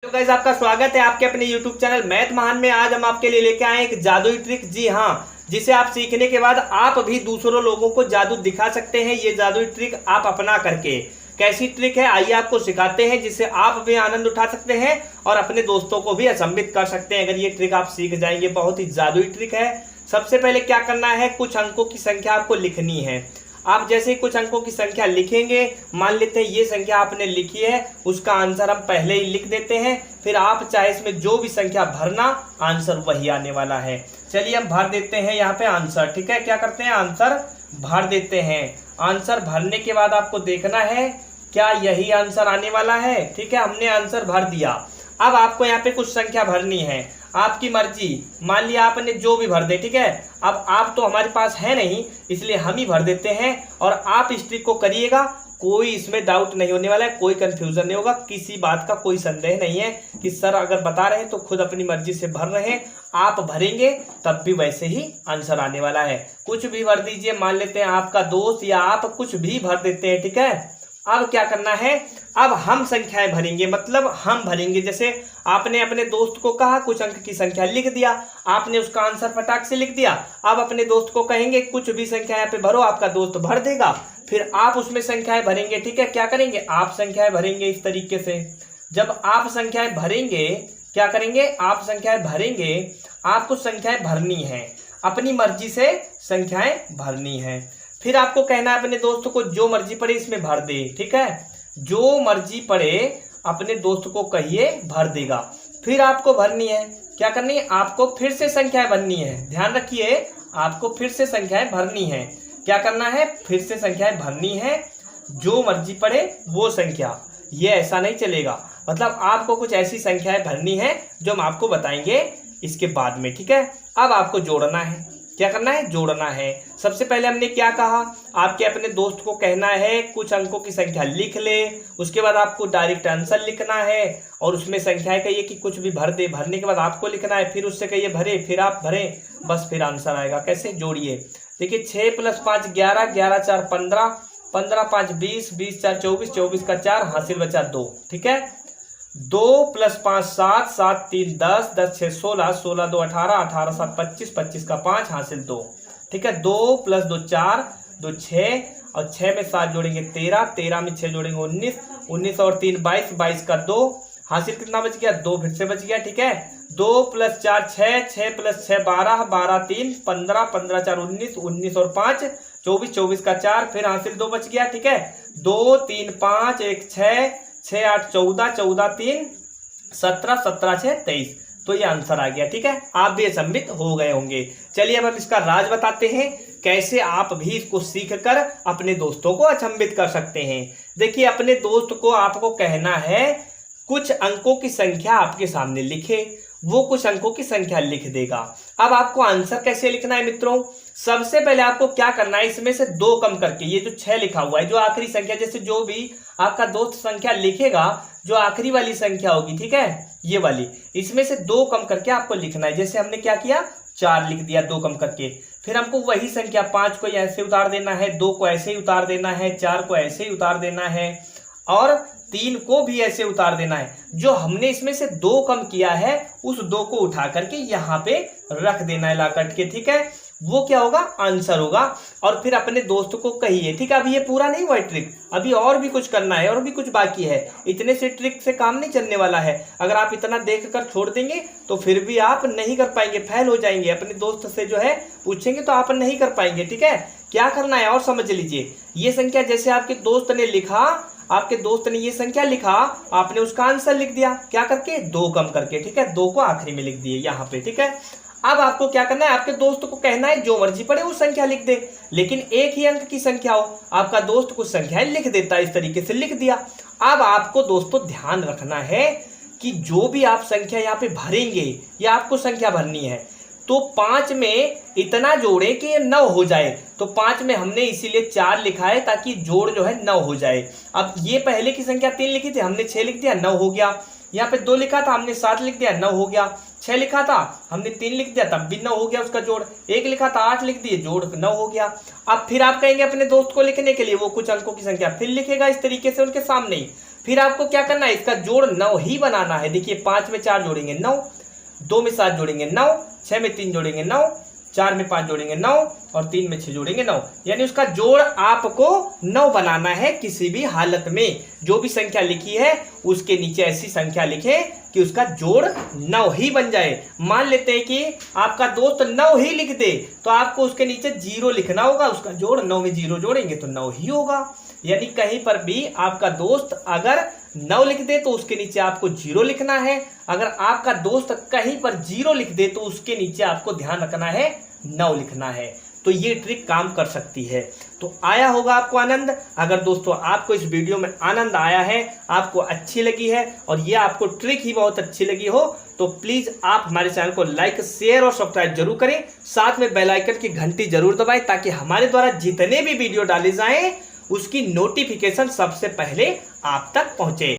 तो गाइस आपका स्वागत है आपके अपने YouTube चैनल मैथ महान में। आज हम आपके लिए लेके आए एक जादुई ट्रिक, जी हाँ, जिसे आप सीखने के बाद आप भी दूसरों लोगों को जादू दिखा सकते हैं। ये जादुई ट्रिक आप अपना करके, कैसी ट्रिक है आइए आपको सिखाते हैं, जिससे आप भी आनंद उठा सकते हैं और अपने दोस्तों को भी अचंभित कर सकते हैं अगर ये ट्रिक आप सीख जाएंगे। बहुत ही जादुई ट्रिक है। सबसे पहले क्या करना है, कुछ अंकों की संख्या आपको लिखनी है। आप जैसे ही कुछ अंकों की संख्या लिखेंगे, मान लेते हैं ये संख्या आपने लिखी है, उसका आंसर हम पहले ही लिख देते हैं। फिर आप चाहे इसमें जो भी संख्या भरना, आंसर वही आने वाला है। चलिए हम भर देते हैं यहाँ पे आंसर। ठीक है, क्या करते हैं, आंसर भर देते हैं। आंसर भरने के बाद आपको देखना है क्या यही आंसर आने वाला है। ठीक है, हमने आंसर भर दिया। अब आपको यहाँ पे कुछ संख्या भरनी है, आपकी मर्जी। मान लिया आपने जो भी भर दे। ठीक है, अब आप तो हमारे पास है नहीं, इसलिए हम ही भर देते हैं और आप इस ट्रिक को करिएगा। कोई इसमें डाउट नहीं होने वाला है, कोई कंफ्यूजन नहीं होगा, किसी बात का कोई संदेह नहीं है कि सर अगर बता रहे हैं तो खुद अपनी मर्जी से भर रहे हैं। आप भरेंगे तब भी वैसे ही आंसर आने वाला है। कुछ भी भर दीजिए, मान लेते हैं आपका दोस्त या आप कुछ भी भर देते हैं। ठीक है, अब क्या करना है, अब हम संख्याएं भरेंगे, मतलब हम भरेंगे। जैसे आपने अपने दोस्त को कहा कुछ अंक की संख्या लिख दिया, आपने उसका आंसर फटाक से लिख दिया। अब अपने दोस्त को कहेंगे कुछ भी संख्या यहाँ पे भरो, आपका दोस्त भर देगा। फिर आप उसमें संख्याएं भरेंगे। ठीक है, क्या करेंगे, आप संख्याएं भरेंगे इस तरीके से। जब आप संख्याएं भरेंगे, क्या करेंगे, आप संख्याएं भरेंगे, आपको संख्याएं भरनी है, अपनी मर्जी से संख्याएं भरनी है। फिर आपको कहना है अपने दोस्त को जो मर्जी पड़े इसमें भर दे। ठीक है, जो मर्जी पड़े अपने दोस्त को कहिए, भर देगा। फिर आपको भरनी है, क्या करनी है, आपको फिर से संख्याएं भरनी है। ध्यान रखिए, आपको फिर से संख्याएं भरनी है। क्या करना है, फिर से संख्याएं भरनी है, जो मर्जी पड़े वो संख्या। ये ऐसा नहीं चलेगा, मतलब आपको कुछ ऐसी संख्याएं भरनी है जो हम आपको बताएंगे इसके बाद में। ठीक है, अब आपको जोड़ना है। क्या करना है, जोड़ना है। सबसे पहले हमने क्या कहा, आपके अपने दोस्त को कहना है कुछ अंकों की संख्या लिख ले। उसके बाद आपको डायरेक्ट आंसर लिखना है और उसमें संख्याएं कहिए कि कुछ भी भर दे। भरने के बाद आपको लिखना है, फिर उससे कहिए भरे, फिर आप भरें, बस फिर आंसर आएगा। कैसे, जोड़िए। देखिए 6 + 5 11, 11 4 15, 15 5 20, 20 4 24, 24 का 4, हासिल बचा 2। ठीक है, 2 + 5 7, 7 3 10, 10 6 16, 16 2 18, 18 7 25, 25 का 5, हासिल 2। ठीक है, 2 + 2 4, 2 6 और 6 में 7 जोड़ेंगे 13, 13 में 6 जोड़ेंगे 19, 19 और 3 22, 22 का 2, हासिल कितना बच गया, 2 फिर से बच गया। ठीक है, 2 + 4 6, 6 + 6 12, 12 3 15, 15 4 19, 19 और 5 24, 24 का 4, फिर हासिल 2 बच गया। ठीक है, 2 3 5 1 6, 6 8 14, 14 3 17, 17 6 23। तो ये आंसर आ गया। ठीक है, आप भी अचंभित हो गए होंगे। चलिए अब हम इसका राज बताते हैं, कैसे आप भी इसको सीखकर अपने दोस्तों को अचंभित कर सकते हैं। देखिए, अपने दोस्त को आपको कहना है कुछ अंकों की संख्या आपके सामने लिखे, वो कुछ अंकों की संख्या लिख देगा। अब आपको आंसर कैसे लिखना है मित्रों, सबसे पहले आपको क्या करना है, इसमें से 2 कम करके, ये जो 6 लिखा हुआ है, जो आखिरी संख्या, जैसे जो भी आपका दोस्त संख्या लिखेगा, जो आखिरी वाली संख्या होगी, ठीक है, ये वाली, इसमें से 2 कम करके आपको लिखना है। जैसे हमने क्या किया, 4 लिख दिया 2 कम करके। फिर हमको वही संख्या 5 को ऐसे उतार देना है, 2 को ऐसे ही उतार देना है, 4 को ऐसे ही उतार देना है और 3 को भी ऐसे उतार देना है। जो हमने इसमें से 2 कम किया है, उस 2 को उठा करके यहाँ पे रख देना है ला कट के। ठीक है, वो क्या होगा, आंसर होगा। और फिर अपने दोस्त को कहिए। ठीक है, अभी ये पूरा नहीं हुआ ट्रिक, अभी और भी कुछ करना है और भी कुछ बाकी है। इतने से ट्रिक से काम नहीं चलने वाला है। अगर आप इतना देख कर छोड़ देंगे तो फिर भी आप नहीं कर पाएंगे, फेल हो जाएंगे। अपने दोस्त से जो है पूछेंगे तो आप नहीं कर पाएंगे। ठीक है, क्या करना है और समझ लीजिए। ये संख्या जैसे आपके दोस्त ने लिखा, आपके दोस्त ने ये संख्या लिखा, आपने उसका आंसर लिख दिया, क्या करके, 2 कम करके। ठीक है, 2 को आखिरी में लिख दिए यहाँ पे। ठीक है, अब आपको क्या करना है, आपके दोस्त को कहना है जो मर्जी पड़े वो संख्या लिख दे, लेकिन एक ही अंक की संख्या हो। आपका दोस्त कुछ संख्याएं लिख देता है, इस तरीके से लिख दिया। अब आपको दोस्तों ध्यान रखना है कि जो भी आप संख्या यहाँ पे भरेंगे, या आपको संख्या भरनी है, तो 5 में इतना जोड़े कि ये 9 हो जाए। तो 5 में हमने इसीलिए 4 लिखा है ताकि जोड़ जो है 9 हो जाए। अब ये पहले की संख्या 3 लिखी थी, हमने 6 लिख दिया, 9 हो गया। यहाँ पे 2 लिखा था, हमने 7 लिख दिया, 9 हो गया। 6 लिखा था, हमने 3 लिख दिया, तब भी 9 हो गया उसका जोड़। 1 लिखा था, 8 लिख दिए, जोड़ 9 हो गया। अब फिर आप कहेंगे अपने दोस्त को लिखने के लिए, वो कुछ अंकों की संख्या फिर लिखेगा इस तरीके से उनके सामने ही। फिर आपको क्या करना है, इसका जोड़ 9 ही बनाना है। देखिए 5 में 4 जोड़ेंगे 9, 2 में 7 जोड़ेंगे 9, 6 में 3 जोड़ेंगे 9, 4 में 5 जोड़ेंगे 9 और 3 में 6 जोड़ेंगे 9। यानी उसका जोड़ आपको 9 बनाना है। किसी भी हालत में जो भी संख्या लिखी है उसके नीचे ऐसी संख्या लिखें कि उसका जोड़ 9 ही बन जाए। मान लेते हैं कि आपका दोस्त 9 ही लिख दे तो आपको उसके नीचे 0 लिखना होगा। उसका जोड़ 9 में 0 जोड़ेंगे तो 9 ही होगा। यानी कहीं पर भी आपका दोस्त अगर 9 लिख दे तो उसके नीचे आपको 0 लिखना है। अगर आपका दोस्त कहीं पर 0 लिख दे तो उसके नीचे आपको ध्यान रखना है 9 लिखना है। तो ये ट्रिक काम कर सकती है। तो आया होगा आपको आनंद। अगर दोस्तों आपको इस वीडियो में आनंद आया है, आपको अच्छी लगी है और ये आपको ट्रिक ही बहुत अच्छी लगी हो तो प्लीज आप हमारे चैनल को लाइक, शेयर और सब्सक्राइब जरूर करें। साथ में बेल आइकन की घंटी जरूर दबाएं ताकि हमारे द्वारा जितने भी वीडियो डाले जाएं उसकी नोटिफिकेशन सबसे पहले आप तक पहुंचे।